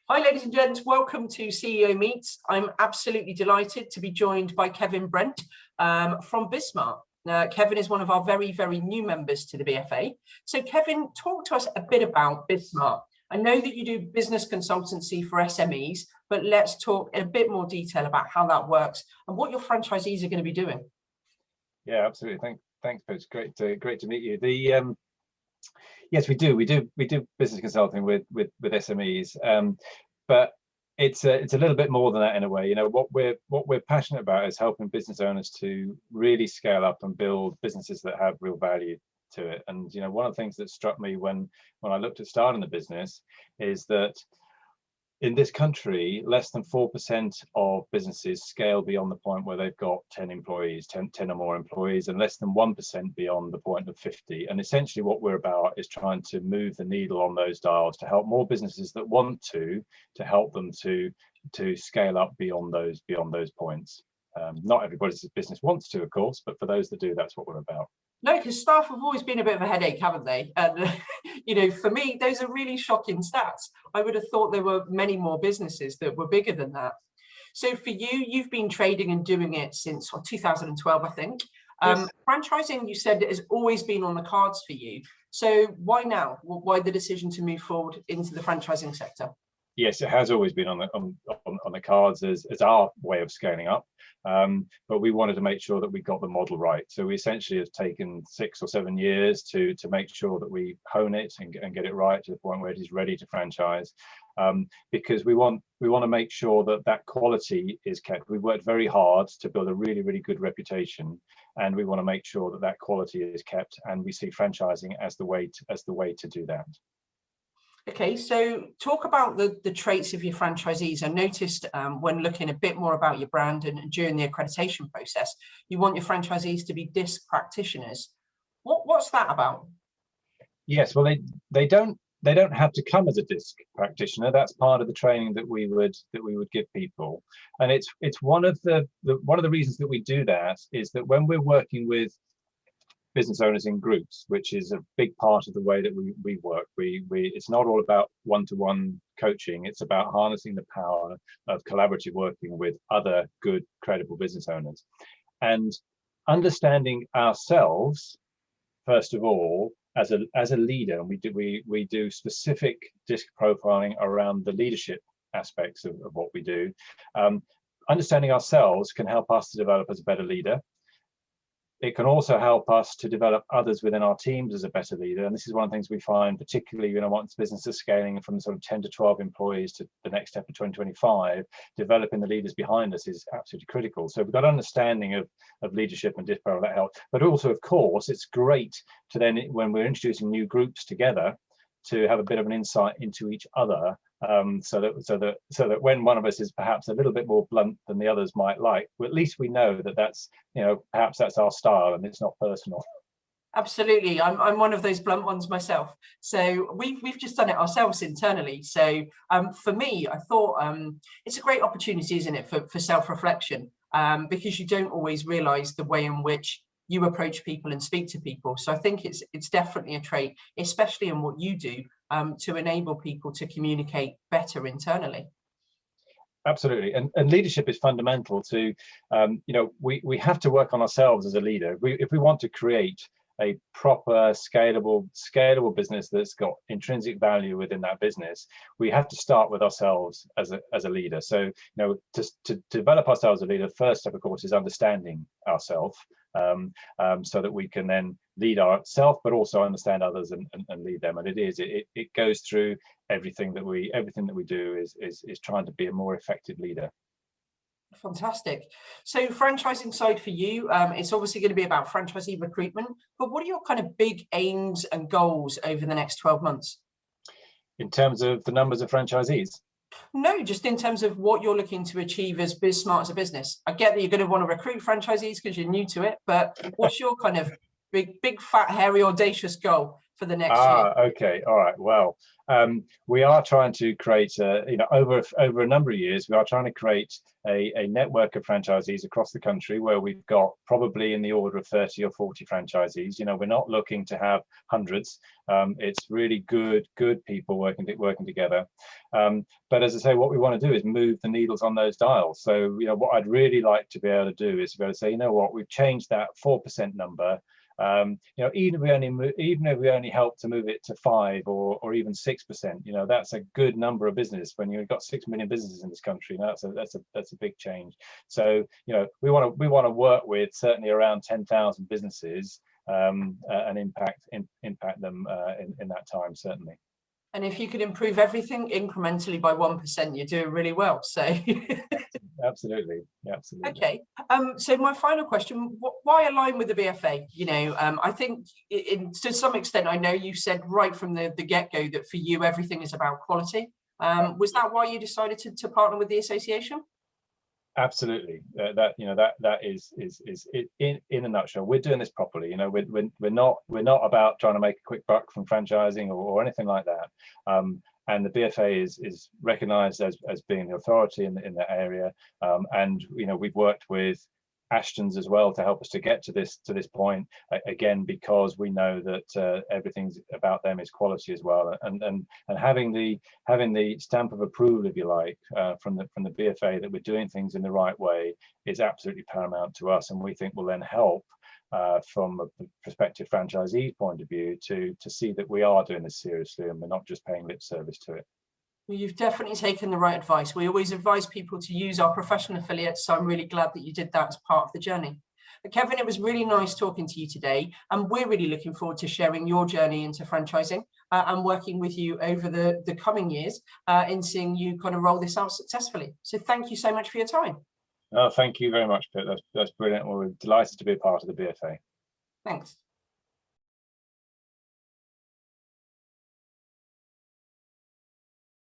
Hi, ladies and gents. Welcome to CEO Meets. I'm absolutely delighted to be joined by Kevin Brent from BizSmart. Kevin is one of our very, very new members to the BFA. So Kevin, talk to us a bit about BizSmart. I know that you do business consultancy for SMEs, but let's talk in a bit more detail about how that works and what your franchisees are going to be doing. Yeah, absolutely. Thanks, Coach. Great to meet you. Yes, we do business consulting with SMEs, but it's a little bit more than that in a way. You know, what we're passionate about is helping business owners to really scale up and build businesses that have real value to it. And you know, one of the things that struck me when I looked at starting the business is that in this country, less than 4% of businesses scale beyond the point where they've got 10 employees, 10 or more employees, and less than 1% beyond the point of 50. And essentially what we're about is trying to move the needle on those dials to help more businesses that want to help them to scale up beyond those points. Not everybody's business wants to, of course, but for those that do, that's what we're about. No, because staff have always been a bit of a headache, haven't they? And, you know, for me, those are really shocking stats. I would have thought there were many more businesses that were bigger than that. So for you, you've been trading and doing it since 2012, I think. Yes. Franchising, you said, has always been on the cards for you. So why now? Why the decision to move forward into the franchising sector? Yes, it has always been on the cards as our way of scaling up, but we wanted to make sure that we got the model right. So we essentially have taken 6 or 7 years to make sure that we hone it and get it right to the point where it is ready to franchise, because we want to make sure that quality is kept. We've worked very hard to build a really, really good reputation, and we want to make sure that quality is kept. And we see franchising as the way to do that. Okay, so talk about the traits of your franchisees. I noticed when looking a bit more about your brand and during the accreditation process, you want your franchisees to be DISC practitioners. What's that about? Yes, well, they don't have to come as a DISC practitioner. That's part of the training that we would give people, and it's one of the reasons that we do that is that when we're working with business owners in groups, which is a big part of the way that we work. It's not all about one-to-one coaching. It's about harnessing the power of collaborative working with other good, credible business owners, and understanding ourselves first of all as a leader. And we do specific DISC profiling around the leadership aspects of what we do. Understanding ourselves can help us to develop as a better leader. It can also help us to develop others within our teams as a better leader. And this is one of the things we find, particularly, you know, once businesses scaling from sort of 10 to 12 employees to the next step of 2025, developing the leaders behind us is absolutely critical. So we've got understanding of leadership and DISC that helps. But also, of course, it's great to then, when we're introducing new groups together, to have a bit of an insight into each other, so that when one of us is perhaps a little bit more blunt than the others might like, well, at least we know that's, you know, perhaps that's our style and it's not personal. Absolutely, I'm one of those blunt ones myself. So we've just done it ourselves internally. So for me, I thought it's a great opportunity, isn't it, for self-reflection, because you don't always realise the way in which you approach people and speak to people. So I think it's definitely a trait, especially in what you do, to enable people to communicate better internally. Absolutely, and leadership is fundamental to, you know, we have to work on ourselves as a leader. If we want to create a proper scalable business that's got intrinsic value within that business, we have to start with ourselves as a leader. So, you know, to develop ourselves as a leader, first step, of course, is understanding ourselves, so that we can then lead ourselves, but also understand others and lead them. And it goes through everything that we do is trying to be a more effective leader. Fantastic. So franchising side for you, it's obviously going to be about franchisee recruitment, but what are your kind of big aims and goals over the next 12 months? In terms of the numbers of franchisees? No, just in terms of what you're looking to achieve as BizSmart as a business. I get that you're going to want to recruit franchisees because you're new to it, but what's your kind of big, fat, hairy, audacious goal for the next year? Okay, all right. Well, We are trying to create, over a number of years, we are trying to create a network of franchisees across the country where we've got probably in the order of 30 or 40 franchisees. We're not looking to have hundreds. It's really good people working together. But as I say, what we want to do is move the needles on those dials. So, what I'd really like to be able to do is to be able to say, what, we've changed that 4% number. Even if we only help to move it to 5 or even 6%, that's a good number of business. When you've got 6 million businesses in this country, that's a big change. So we want to work with certainly around 10,000 businesses and impact them in that time, certainly. And if you could improve everything incrementally by 1%, you're doing really well. So absolutely. Okay. So my final question: why align with the BFA? I think to some extent, I know you said right from the get-go that for you everything is about quality. Was that why you decided to partner with the association? Absolutely. That is in a nutshell. We're doing this properly. We're not about trying to make a quick buck from franchising or anything like that. And the BFA is recognised as being the authority in that area. And we've worked with Ashton's as well to help us to get to this point, again because we know that everything's about them is quality as well, and having the stamp of approval, if you like, from the BFA that we're doing things in the right way is absolutely paramount to us, and we think will then help from a prospective franchisee point of view to see that we are doing this seriously and we're not just paying lip service to it. Well, you've definitely taken the right advice. We always advise people to use our professional affiliates, so I'm really glad that you did that as part of the journey. But Kevin, it was really nice talking to you today, and we're really looking forward to sharing your journey into franchising and working with you over the coming years in seeing you kind of roll this out successfully. So thank you so much for your time. Oh, thank you very much, Pip. That's brilliant. Well, we're delighted to be a part of the BFA. Thanks.